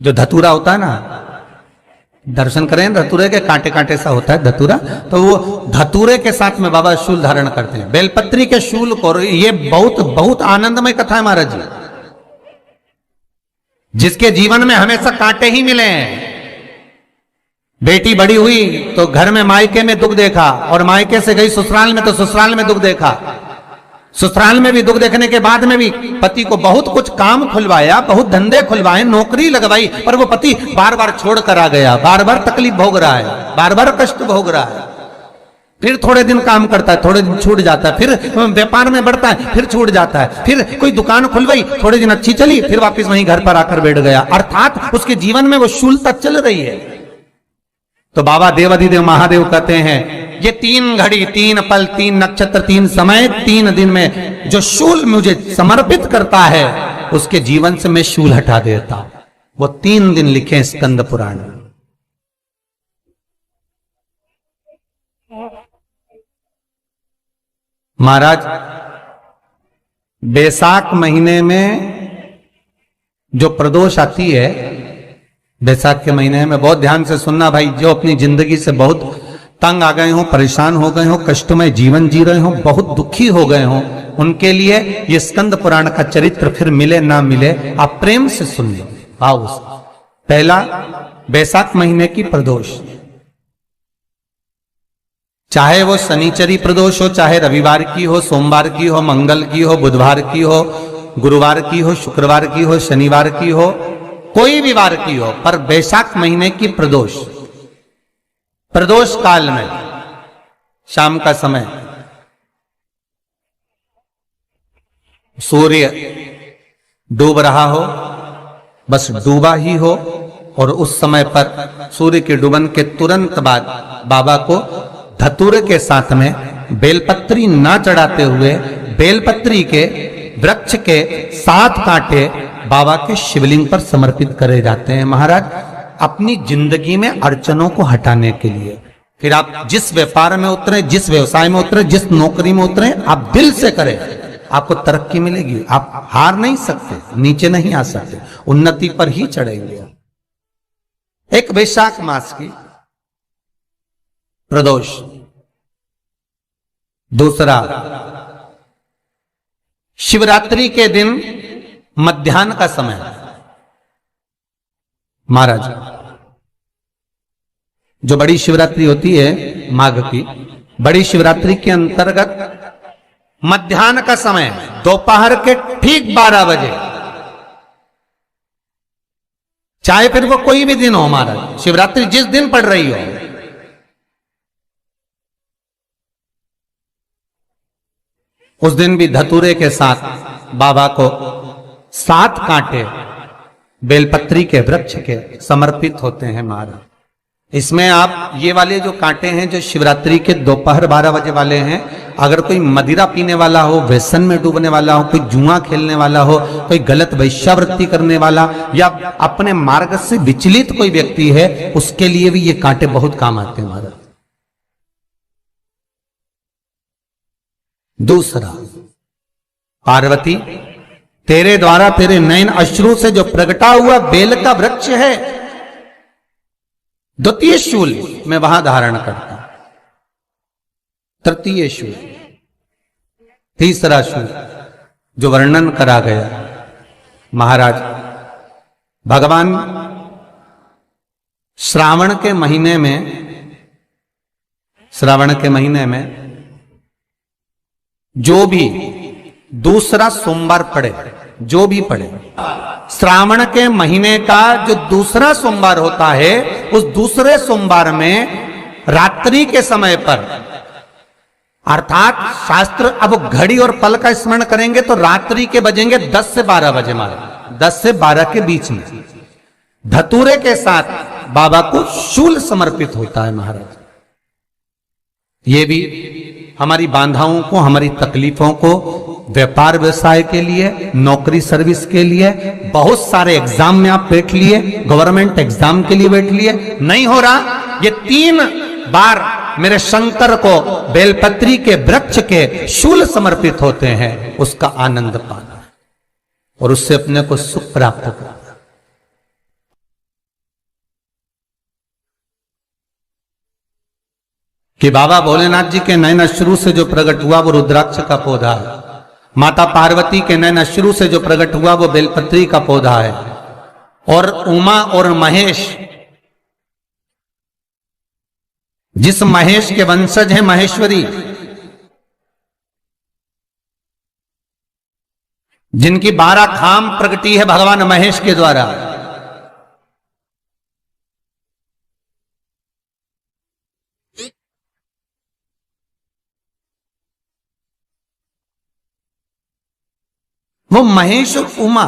जो धतूरा होता है ना, दर्शन करें धतूरे के, कांटे कांटे सा होता है धतूरा, तो वो धतूरे के साथ में बाबा शूल धारण करते हैं, बेलपत्री के शूल को। ये बहुत बहुत आनंदमय कथा है महाराज जी। जिसके जीवन में हमेशा कांटे ही मिले हैं, बेटी बड़ी हुई तो घर में मायके में दुख देखा, और मायके से गई ससुराल में तो ससुराल में दुख देखा, ससुराल में भी दुख देखने के बाद में भी पति को बहुत कुछ काम खुलवाया, बहुत धंधे खुलवाए, नौकरी लगवाई, पर वो पति बार बार छोड़ कर आ गया, बार बार तकलीफ भोग रहा है, बार बार कष्ट भोग रहा है। फिर थोड़े दिन काम करता है, थोड़े दिन छूट जाता है, फिर व्यापार में बढ़ता है, फिर छूट जाता है, फिर कोई दुकान खुलवाई, थोड़े दिन अच्छी चली, फिर वापस वहीं घर पर आकर बैठ गया। अर्थात उसके जीवन में वो शूलता चल रही है। तो बाबा देवाधिदेव महादेव कहते हैं, ये 3 घड़ी 3 पल 3 नक्षत्र 3 समय 3 दिन में जो शूल मुझे समर्पित करता है, उसके जीवन से मैं शूल हटा देता हूं। वो 3 दिन लिखे स्कंद पुराण में। महाराज बैसाख महीने में जो प्रदोष आती है, बैसाख के महीने में बहुत ध्यान से सुनना भाई, जो अपनी जिंदगी से बहुत तंग आ गए हो, परेशान हो गए हो, कष्टमय जीवन जी रहे हो, बहुत दुखी हो गए हो, उनके लिए ये स्कंद पुराण का चरित्र फिर मिले ना मिले, आप प्रेम से सुन लो। आओ, पहला बैसाख महीने की प्रदोष, चाहे वो शनिचरी प्रदोष हो, चाहे रविवार की हो, सोमवार की हो, मंगल की हो, बुधवार की हो, गुरुवार की हो, शुक्रवार की हो, शनिवार की हो, कोई भी वार की हो, पर बैसाख महीने की प्रदोष, प्रदोष काल में शाम का समय सूर्य डूब रहा हो, बस डूबा ही हो, और उस समय पर सूर्य के डूबन के तुरंत बाद बाबा को धतूरे के साथ में बेलपत्री ना चढ़ाते हुए बेलपत्री के वृक्ष के 7 कांटे बाबा के शिवलिंग पर समर्पित करे जाते हैं महाराज, अपनी जिंदगी में अड़चनों को हटाने के लिए। फिर आप जिस व्यापार में उतरे, जिस व्यवसाय में उतरे, जिस नौकरी में उतरे, आप दिल से करें, आपको तरक्की मिलेगी। आप हार नहीं सकते, नीचे नहीं आ सकते, उन्नति पर ही चढ़ेंगे। एक वैशाख मास की प्रदोष, दूसरा शिवरात्रि के दिन मध्याह्न का समय महाराज, जो बड़ी शिवरात्रि होती है माघ की, बड़ी शिवरात्रि के अंतर्गत मध्याह्न का समय, दोपहर के ठीक 12 बजे, चाहे फिर वो कोई भी दिन हो महाराज, शिवरात्रि जिस दिन पड़ रही हो, उस दिन भी धतूरे के साथ बाबा को 7 कांटे बेलपत्री के वृक्ष के समर्पित होते हैं महाराज। इसमें आप ये वाले जो कांटे हैं, जो शिवरात्रि के दोपहर 12 बजे वाले हैं, अगर कोई मदिरा पीने वाला हो, व्यसन में डूबने वाला हो, कोई जुआ खेलने वाला हो, कोई गलत वैश्यावृत्ति करने वाला, या अपने मार्ग से विचलित कोई व्यक्ति है, उसके लिए भी ये कांटे बहुत काम आते हैं महाराज। दूसरा, पार्वती तेरे द्वारा तेरे नयन अश्रु से जो प्रगटा हुआ बेल का वृक्ष है, द्वितीय शूल मैं वहां धारण करता, तृतीय शूल, तीसरा शूल जो वर्णन करा गया महाराज, भगवान श्रावण के महीने में जो भी दूसरा सोमवार पड़े, जो भी पड़े, श्रावण के महीने का जो दूसरा सोमवार होता है, उस दूसरे सोमवार में रात्रि के समय पर, अर्थात शास्त्र अब घड़ी और पल का स्मरण करेंगे तो रात्रि के बजेंगे 10 से 12 बजे महाराज, 10 से 12 के बीच में धतूरे के साथ बाबा को शूल समर्पित होता है महाराज। ये भी हमारी बाधाओं को, हमारी तकलीफों को, व्यापार व्यवसाय के लिए, नौकरी सर्विस के लिए, बहुत सारे एग्जाम में आप बैठ लिए, गवर्नमेंट एग्जाम के लिए बैठ लिए, नहीं हो रहा, ये 3 बार मेरे शंकर को बेलपत्री के वृक्ष के शूल समर्पित होते हैं, उसका आनंद पाना और उससे अपने को सुख प्राप्त करना। कि बाबा भोलेनाथ जी के नयन अश्रु से जो प्रकट हुआ वो रुद्राक्ष का पौधा है, माता पार्वती के नयन अश्रु से जो प्रकट हुआ वो बेलपत्री का पौधा है, और उमा और महेश, जिस महेश के वंशज है महेश्वरी, जिनकी 12 खाम प्रगटी है भगवान महेश के द्वारा, वो महेश और उमा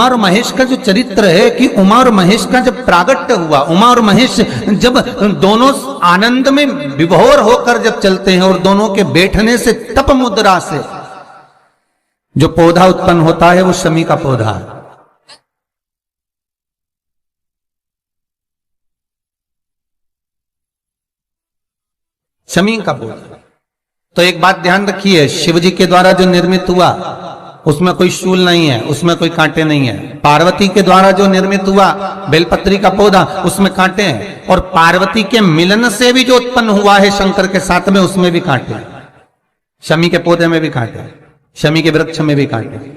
और महेश का जो चरित्र है कि उमा और महेश का जब प्रागट्य हुआ, उमा और महेश जब दोनों आनंद में विभोर होकर जब चलते हैं और दोनों के बैठने से तप मुद्रा से जो पौधा उत्पन्न होता है वो शमी का पौधा है। शमी का पौधा। तो एक बात ध्यान रखिए, शिव जी के द्वारा जो निर्मित हुआ उसमें कोई शूल नहीं है, उसमें कोई कांटे नहीं है। पार्वती के द्वारा जो निर्मित हुआ बेलपत्री का पौधा, उसमें कांटे हैं, और पार्वती के मिलन से भी जो उत्पन्न हुआ है शंकर के साथ में, उसमें भी कांटे हैं। शमी के पौधे में भी कांटे हैं, शमी के वृक्ष में भी कांटे हैं।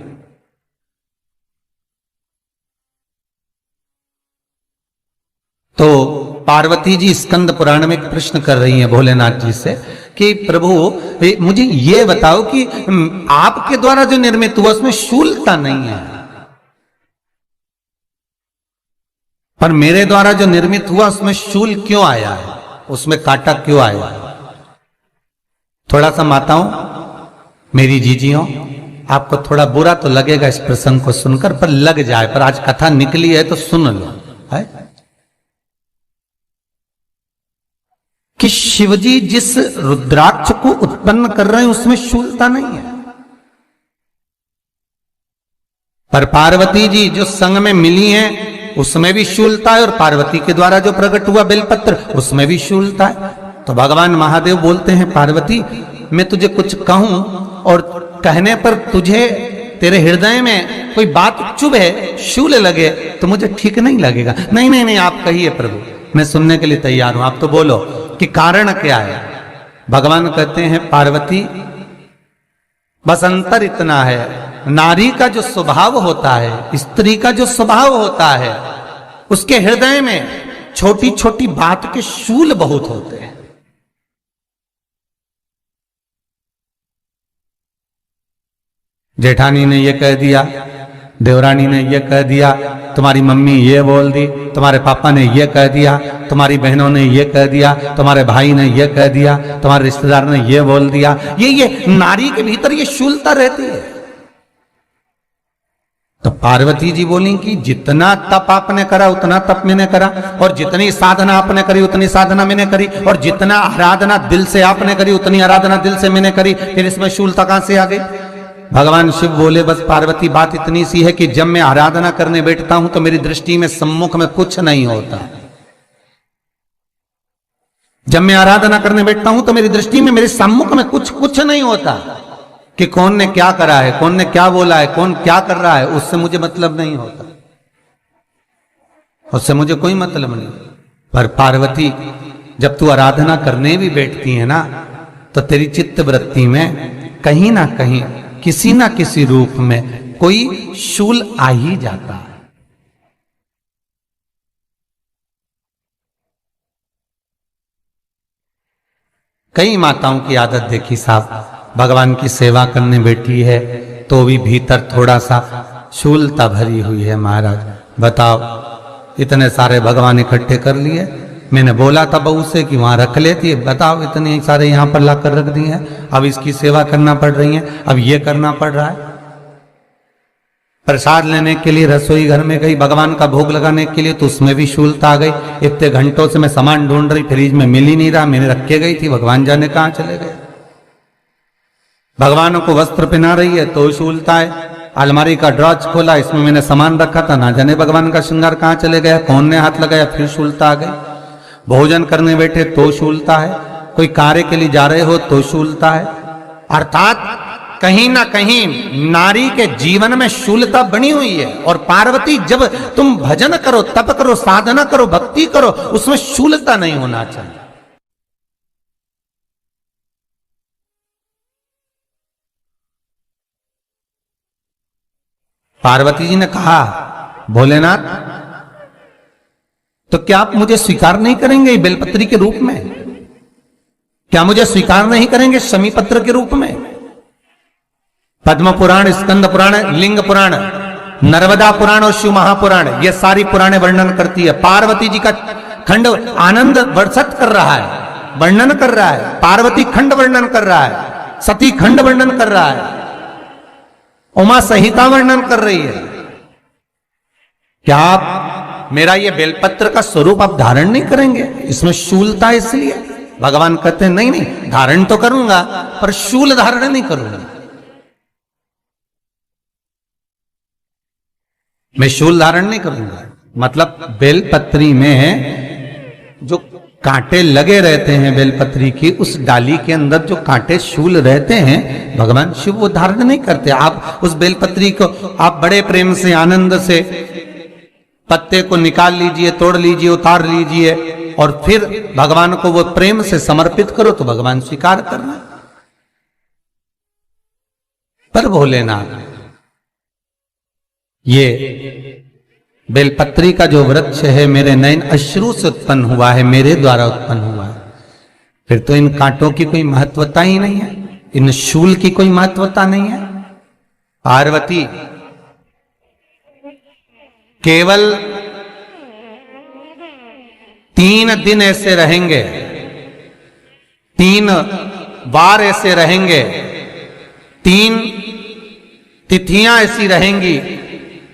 तो पार्वती जी स्कंद पुराण में एक प्रश्न कर रही हैं भोलेनाथ जी से कि प्रभु मुझे ये बताओ कि आपके द्वारा जो निर्मित हुआ उसमें शूलता नहीं है, पर मेरे द्वारा जो निर्मित हुआ उसमें शूल क्यों आया है, उसमें कांटा क्यों आया है? थोड़ा सा माताओं, मेरी जीजियों, आपको थोड़ा बुरा तो लगेगा इस प्रसंग को सुनकर, पर लग जाए, पर आज कथा निकली है तो सुन लो है कि शिवजी जिस रुद्राक्ष को उत्पन्न कर रहे हैं उसमें शूलता नहीं है, पर पार्वती जी जो संग में मिली हैं उसमें भी शूलता है, और पार्वती के द्वारा जो प्रकट हुआ बेलपत्र उसमें भी शूलता है। तो भगवान महादेव बोलते हैं, पार्वती मैं तुझे कुछ कहूं और कहने पर तुझे तेरे हृदय में कोई बात चुभे, शूल लगे तो मुझे ठीक नहीं लगेगा। नहीं नहीं नहीं, आप कहिए प्रभु, मैं सुनने के लिए तैयार हूं, आप तो बोलो कि कारण क्या है। भगवान कहते हैं, पार्वती बस अंतर इतना है, नारी का जो स्वभाव होता है, स्त्री का जो स्वभाव होता है, उसके हृदय में छोटी छोटी बात के शूल बहुत होते हैं। जेठानी ने ये कह दिया, देवरानी ने ये कह दिया, तुम्हारी मम्मी ये बोल दी, तुम्हारे पापा ने ये कह दिया, तुम्हारी बहनों ने ये कह दिया, तुम्हारे भाई ने ये कह दिया, तुम्हारे रिश्तेदार ने ये बोल दिया। ये नारी के भीतर ये शूलता रहती है। तो पार्वती जी बोली कि जितना तप आपने करा उतना तप मैंने करा, और जितनी साधना आपने करी उतनी साधना मैंने करी, और जितना आराधना दिल से आपने करी उतनी आराधना दिल से मैंने करी, फिर इसमें शूलता कहां से आ गई? भगवान शिव बोले, बस पार्वती बात इतनी सी है कि जब मैं आराधना करने बैठता हूं तो मेरी दृष्टि में सम्मुख में कुछ नहीं होता। जब मैं आराधना करने बैठता हूं तो मेरी दृष्टि में, मेरे सम्मुख में कुछ नहीं होता कि कौन ने क्या करा है, कौन ने क्या बोला है, कौन क्या कर रहा है, उससे मुझे मतलब नहीं होता, उससे मुझे कोई मतलब नहीं। पर पार्वती जब तू आराधना करने भी बैठती है ना, तो तेरी चित्त वृत्ति में कहीं ना कहीं किसी ना किसी रूप में कोई शूल आ ही जाता है। कई माताओं की आदत देखी साहब, भगवान की सेवा करने बैठी है तो भी भीतर थोड़ा सा शूलता भरी हुई है। महाराज बताओ, इतने सारे भगवान इकट्ठे कर लिए, मैंने बोला था बहू से कि वहां रख लेती है, बताओ इतने सारे यहां पर लाकर रख दिए हैं, अब इसकी सेवा करना पड़ रही है, अब ये करना पड़ रहा है। प्रसाद लेने के लिए रसोई घर में गई, भगवान का भोग लगाने के लिए, तो उसमें भी शूलता आ गई। इतने घंटों से मैं सामान ढूंढ रही, फ्रिज में मिल ही नहीं रहा, मैंने रख के गई थी, भगवान जाने कहां चले गए। भगवानों को वस्त्र पहना रही है तो शूलता है। अलमारी का ड्रॉज खोला, इसमें मैंने सामान रखा था, ना जाने भगवान का श्रृंगार कहां चले गया, कौन ने हाथ लगाया, फिर शूलता आ गई। भोजन करने बैठे तो शूलता है, कोई कार्य के लिए जा रहे हो तो शूलता है। अर्थात कहीं ना कहीं नारी के जीवन में शूलता बनी हुई है। और पार्वती, जब तुम भजन करो, तप करो, साधना करो, भक्ति करो, उसमें शूलता नहीं होना चाहिए। पार्वती जी ने कहा, भोलेनाथ, तो क्या आप मुझे स्वीकार नहीं करेंगे बेलपत्री के रूप में? क्या मुझे स्वीकार नहीं करेंगे शमी पत्र के रूप में? पद्म पुराण, स्कंद पुराण, लिंग पुराण, नर्मदा पुराण और शिव महापुराण, ये सारी पुराणे वर्णन करती है। पार्वती जी का खंड आनंद वर्षित कर रहा है, वर्णन कर रहा है। पार्वती खंड वर्णन कर रहा है, सती खंड वर्णन कर रहा है, उमा संहिता वर्णन कर रही है। क्या आप मेरा ये बेलपत्र का स्वरूप आप धारण नहीं करेंगे? इसमें शूलता, इसलिए भगवान कहते हैं नहीं नहीं, धारण तो करूंगा पर शूल धारण नहीं करूंगा। मैं शूल धारण नहीं करूंगा, मतलब बेलपत्री में जो कांटे लगे रहते हैं बेलपत्री की, उस डाली के अंदर जो कांटे शूल रहते हैं, भगवान शिव वो धारण नहीं करते। आप उस बेलपत्री को आप बड़े प्रेम से, आनंद से पत्ते को निकाल लीजिए, तोड़ लीजिए, उतार लीजिए और फिर भगवान को वो प्रेम से समर्पित करो तो भगवान स्वीकार करना। पर भोलेनाथ, ये बेलपत्री का जो वृक्ष है मेरे नयन अश्रु से उत्पन्न हुआ है, मेरे द्वारा उत्पन्न हुआ है, फिर तो इन कांटों की कोई महत्वता ही नहीं है, इन शूल की कोई महत्वता नहीं है। पार्वती, केवल 3 दिन ऐसे रहेंगे, 3 बार ऐसे रहेंगे, 3 तिथियां ऐसी रहेंगी,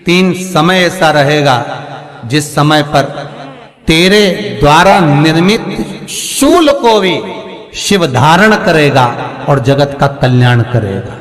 3 समय ऐसा रहेगा जिस समय पर तेरे द्वारा निर्मित शूल को भी शिव धारण करेगा और जगत का कल्याण करेगा।